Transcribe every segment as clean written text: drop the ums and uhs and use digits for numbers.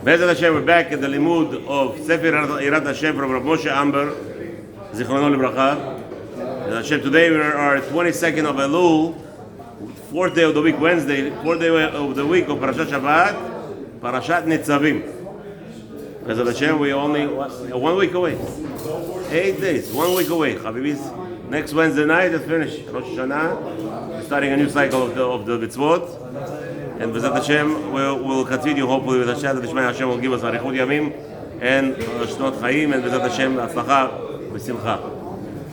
Bezat Hashem, we're back at the limud of Sefer Yirat Hashem from Rav Moshe Amber, Zichrono Libracha. Hashem, today we are 22nd of Elul, 4th day of the week, Wednesday, 4th day of the week of Parashat Shabbat, Parashat Nitzavim. Bezat Hashem, we're only 1 week away. 8 days, 1 week away. Habibis, next Wednesday night is finished. Rosh Hashanah, we're starting a new cycle of the mitzvot. And Bezat Hashem, we'll continue hopefully with Hashem. Hashem will give us Arichut Yamim and Shnot Chaim, and Bezat Hashem, Atzlacha v'Simcha.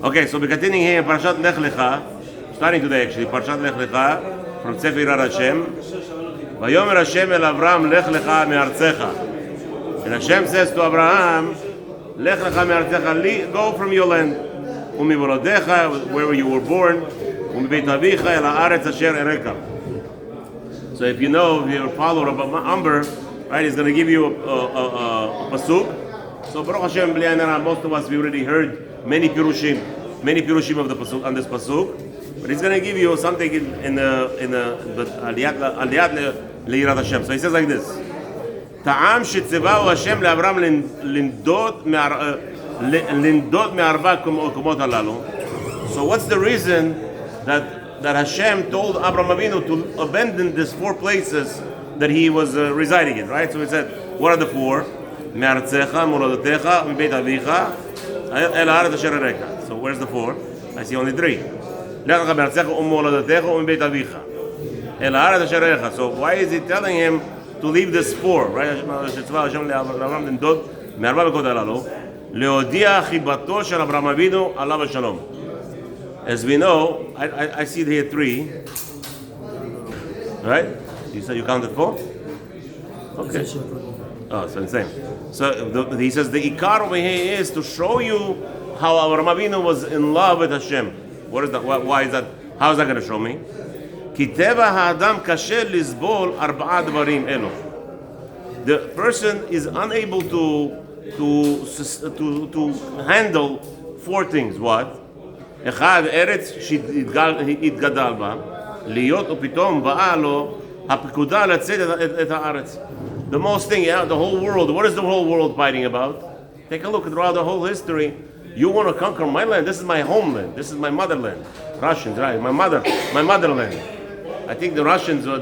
Okay, so we're continuing here in Parashat Lech Lecha, starting today actually, Parashat Lech Lecha, from Sefer Yirat Hashem. Vayomer Hashem el Avram Lech Lecha me'artzecha. And Hashem says to Abraham, Lech Lecha me'artzecha, go from your land. U'mivorodecha, where you were born. U'mibeit avicha el haaretz asher ereka. So if you a follower of Amber, right, he's going to give you a pasuk. So Baruch Hashem, most of us, we already heard many pirushim of the pasuk on this pasuk. But he's going to give you something in the aliyat le'irat Hashem. So he says like this: Ta'am shetzevau Hashem le'Avram lindot me'arba kumot halalu. So what's the reason that Hashem told Abraham Avinu to abandon these 4 places that he was residing in, right? So he said, what are the 4? Me'artzecha, molodotecha, mibeit avicha, el haaretz asher ereka. So where's the 4? I see only 3. Lecha me'artzecha, molodotecha, mibeit avicha, el haaretz asher ereka. So why is he telling him to leave this 4, right? shetzva Hashem le'Avram lindot me'arba bekot halalu leodia chibato shel Abraham Avinu alav shalom. As we know, I see here 3, right? You said you counted 4? Okay. Oh, so insane. So he says the ikar over here is to show you how Avraham Avinu was in love with Hashem. What is that? Why is that? How is that going to show me? Kiteva ha'adam kasher lizbol arba'a dvarim elo. The person is unable to handle 4 things. What? אחד ארץ שהתגדל בה, להיות ופתאום באה לו הפקודה לצאת את הארץ. The most thing, the whole world, what is the whole world fighting about? Take a look throughout the whole history. You want to conquer my land? This is my homeland. This is my motherland. Russians, right? My motherland. I think the Russians are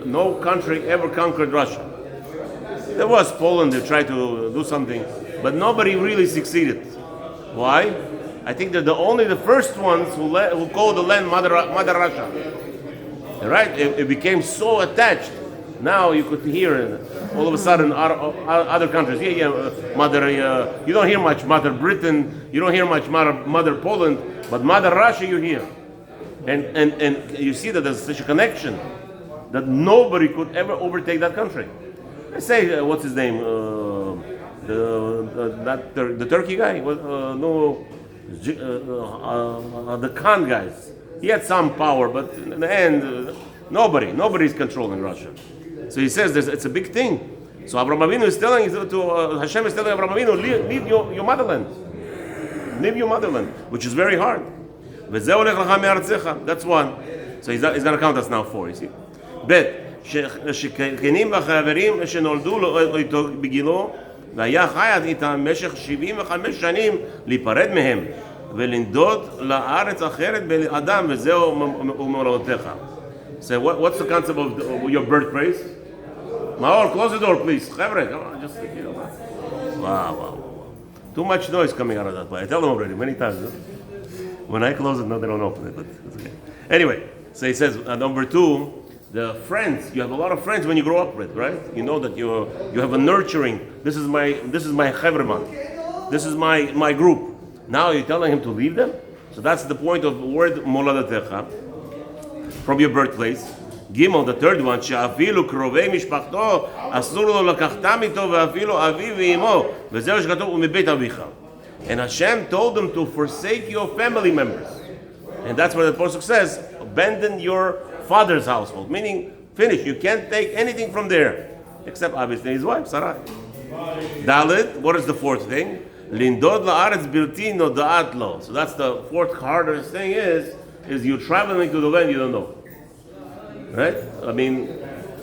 no country ever conquered Russia. There was Poland, they tried to do something, but nobody really succeeded. Why? I think they're the first ones who call the land Mother Russia. Right? It became so attached. Now you could hear all of a sudden other countries. Mother. You don't hear much Mother Britain. You don't hear much Mother Poland, but Mother Russia you hear. And you see that there's such a connection that nobody could ever overtake that country. I say, what's his name? The Turkey guy? The Khan guys. He had some power, but in the end, nobody's controlling Russia. So he says it's a big thing. So Abraham Avinu is telling Hashem is telling Abraham Avinu, leave your motherland. Leave your motherland, which is very hard. That's 1. So he's going to count us now 4, you see. Bet, שכנים וחברים שנולדו לו איתו בגילו והיה חי איתם במשך 75 שנים להיפרד מהם ולנדוד לארץ אחרת באדם וזהו מולדתך. So what's the concept of your birthplace? Maor, close the door please. חבר'ה, just wow. Too much noise coming out of that place. I tell them already many times. When I close it, no, they don't open it, but it's okay. Anyway, so he says number 2, the friends, you have a lot of friends when you grow up with, right? You know that you have a nurturing. This is my chevreman. This is my group. Now you're telling him to leave them? So that's the point of the word moladatecha, from your birthplace. Gimel, the 3rd one, she'afilu krovei mishpachto asur lo lakachtam ito ve'afilu aviv ve'imo ve'zeu shekatuv u'mibeit avicha. And Hashem told them to forsake your family members. And that's what the Pasuk says, abandon your father's household, meaning finish. You can't take anything from there, except obviously his wife, Sarai. Dalit, what is the 4th thing? Lindod la'aretz bilti nodaat lo. So that's the 4th hardest thing is you're traveling to the land you don't know. Right? I mean,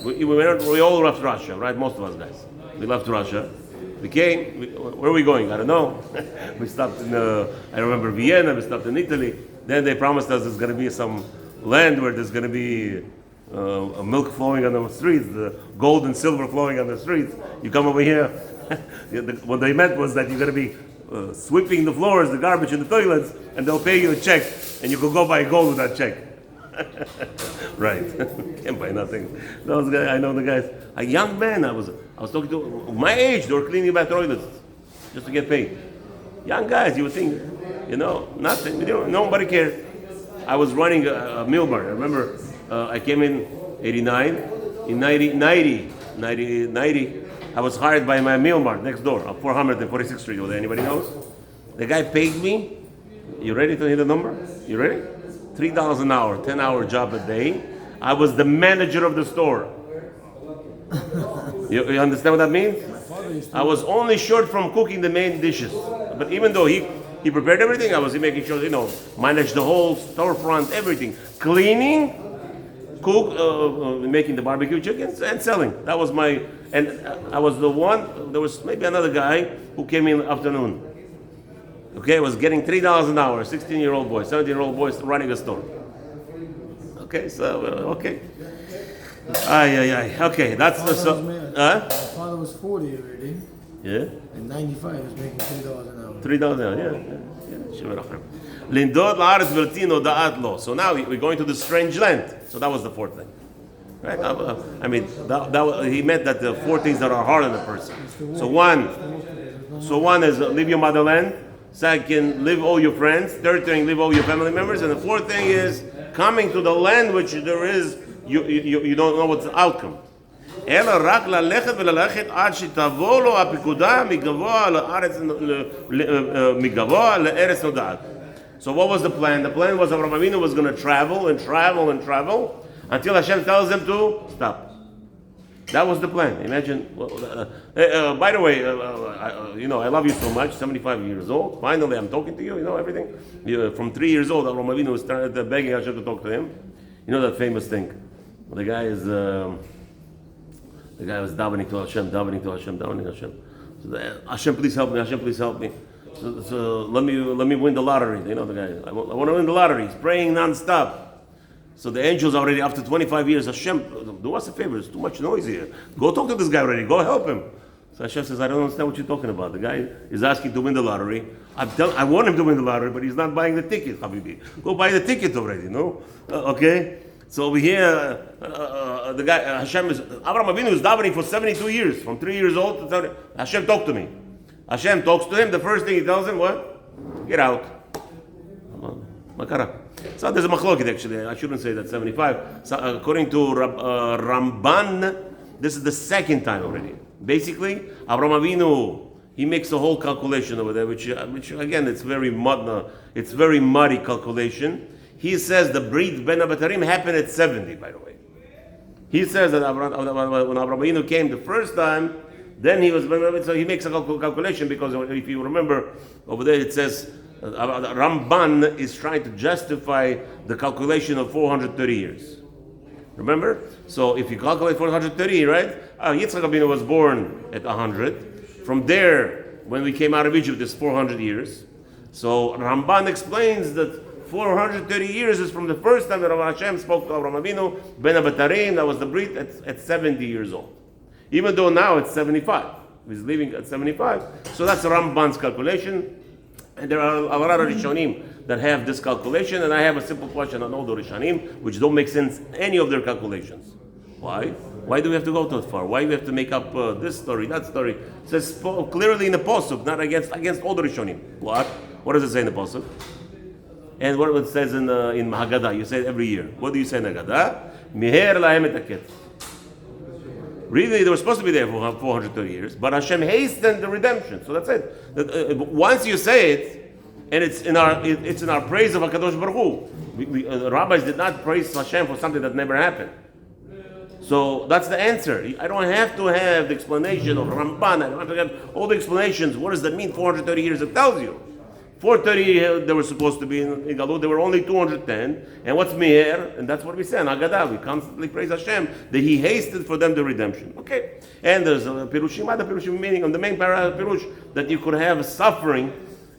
We all left Russia, right? Most of us guys. We left Russia. Where are we going? I don't know. We stopped in, I remember Vienna, we stopped in Italy. Then they promised us there's going to be some land where there's going to be milk flowing on the streets, the gold and silver flowing on the streets. You come over here. What they meant was that you're going to be sweeping the floors, the garbage in the toilets, and they'll pay you a check, and you can go buy gold with that check. Right. Can't buy nothing. Those guys, I know the guys. A young man, I was talking to my age. They were cleaning back toilets just to get paid. Young guys, you would think, nothing. Nobody cared. I was running a meal bar. I remember I came in 89. In 90, I was hired by my meal bar next door, on 446th Street. Over there. Anybody knows? The guy paid me. You ready to hear the number? You ready? $3 an hour, 10-hour job a day. I was the manager of the store. You understand what that means? I was only short from cooking the main dishes. But even though he prepared everything, I was making sure, managed the whole storefront, everything. Cleaning, making the barbecue chickens, and selling. That was I was the one, there was maybe another guy who came in the afternoon. Okay, I was getting $3 an hour, 16-year-old boy, 17-year-old boy running a store. Okay, so, okay. Okay, that's the... My father was 40 already. Yeah? And 95 was making $3 an hour. $3 an hour, yeah. So now we're going to the strange land. So that was the fourth thing. Right? He meant that the four things that are hard on a person. So one is leave your motherland. Second, live all your friends. Third thing, live all your family members. And the fourth thing is coming to the land which there is, you don't know what's the outcome. אלא רק ללכת וללכת עד שתבוא לו הפקודה מגבוה לארץ נודעת. So what was the plan? The plan was Avraham Avinu was going to travel and travel and travel until Hashem tells him to stop. That was the plan. Imagine. By the way, I love you so much. 75 years old. Finally, I'm talking to you. Everything. From 3 years old, Avraham Avinu started begging Hashem to talk to him. You know that famous thing. The guy was davening to Hashem. So Hashem, please help me. Hashem, please help me. So let me win the lottery. The guy. I want to win the lottery. He's praying nonstop. So the angels already, after 25 years, Hashem, do us a favor. There's too much noise here. Go talk to this guy already. Go help him. So Hashem says, I don't understand what you're talking about. The guy is asking to win the lottery. I want him to win the lottery, but he's not buying the ticket, Habibi. Go buy the ticket already, Okay? So over here, the guy, Avraham Avinu is davening for 72 years, from 3 years old to 70. Hashem talked to me. Hashem talks to him. The first thing he tells him, what? Get out. Makara. So there's a machloket actually. I shouldn't say that 75. So according to Ramban, this is the second time already. Basically, Avraham Avinu, he makes a whole calculation over there, which again, it's very muddy calculation. He says the Brit Ben Abatarim happened at 70, by the way. He says that when Avraham Avinu came the first time, then he was, so he makes a calculation because if you remember, over there it says, Ramban is trying to justify the calculation of 430 years. Remember? So if you calculate 430, right? Yitzchak Rabbeinu was born at 100. From there, when we came out of Egypt, it's 400 years. So Ramban explains that 430 years is from the first time that Hashem spoke to Avraham Avinu, Ben Abatarim, that was the Brit, at 70 years old. Even though now it's 75. He's living at 75. So that's Ramban's calculation. And there are a lot of Rishonim that have this calculation, and I have a simple question on all the Rishonim, which don't make sense, any of their calculations. Why? Why do we have to go that far? Why do we have to make up this story, that story? It says clearly in the Pasuk, not against all the Rishonim. What? What does it say in the Pasuk? And what it says in Haggadah, you say it every year. What do you say in Haggadah? Miher lahem et haket. Really, they were supposed to be there for 430 years, but Hashem hastened the redemption. So that's it. Once you say it, and it's in our praise of HaKadosh Baruch Hu. Rabbis did not praise Hashem for something that never happened. So that's the answer. I don't have to have the explanation of Ramban. I don't have to have all the explanations. What does that mean, 430 years? It tells you. 430 they were supposed to be in Galut. There were only 210. And what's Meir? And that's what we say in Haggadah. We constantly praise Hashem that He hasted for them the redemption. Okay. And there's a Pirushim, other Pirushim meaning on the main Pirush that you could have suffering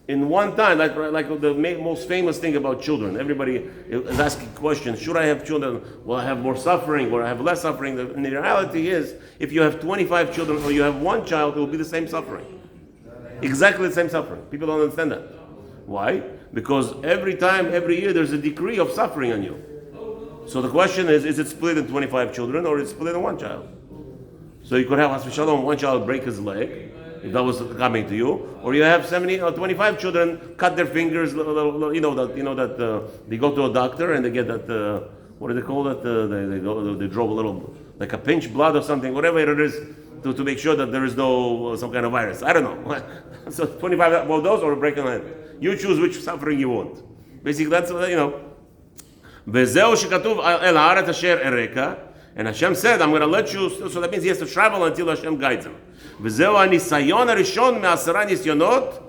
in one time, like the most famous thing about children. Everybody is asking questions. Should I have children? Will I have more suffering? Will I have less suffering? And the reality is, if you have 25 children or you have one child, it will be the same suffering. Exactly the same suffering. People don't understand that. Why? Because every year, there's a degree of suffering on you. So the question is it split in 25 children or is it split in one child? So you could have, Has V'Shalom, one child break his leg, if that was coming to you, or you have 70 or 25 children cut their fingers. They go to a doctor and they get that. What do they call that? They draw a little, like a pinch blood or something, whatever it is, to make sure that there is no some kind of virus. I don't know. So 25 of those or break a leg. You choose which suffering you want. Basically, that's וזהו שכתוב אל הארץ אשר אראך, and Hashem said, I'm going to let you, so that means he has to travel until Hashem guides him. וזהו הניסיון הראשון מ10 ניסיונות,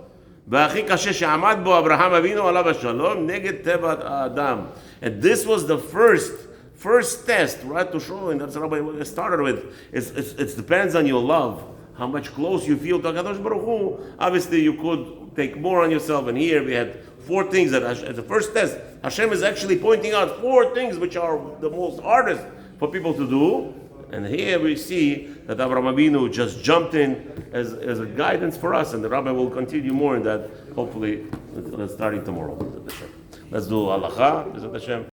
והכי קשה שעמד בו אברהם אבינו עליו השלום, נגד טבע האדם. And this was the first test, right, to show, and that's what Rabbi started with. It depends on your love, how much close you feel to HaKadosh Baruch Hu. Obviously, you could take more on yourself, and here we had 4 things that, as the first test, Hashem is actually pointing out 4 things which are the most hardest for people to do. And here we see that Avraham Avinu just jumped in as a guidance for us, and the Rabbi will continue more in that, hopefully, starting tomorrow. Let's do halacha, Hashem.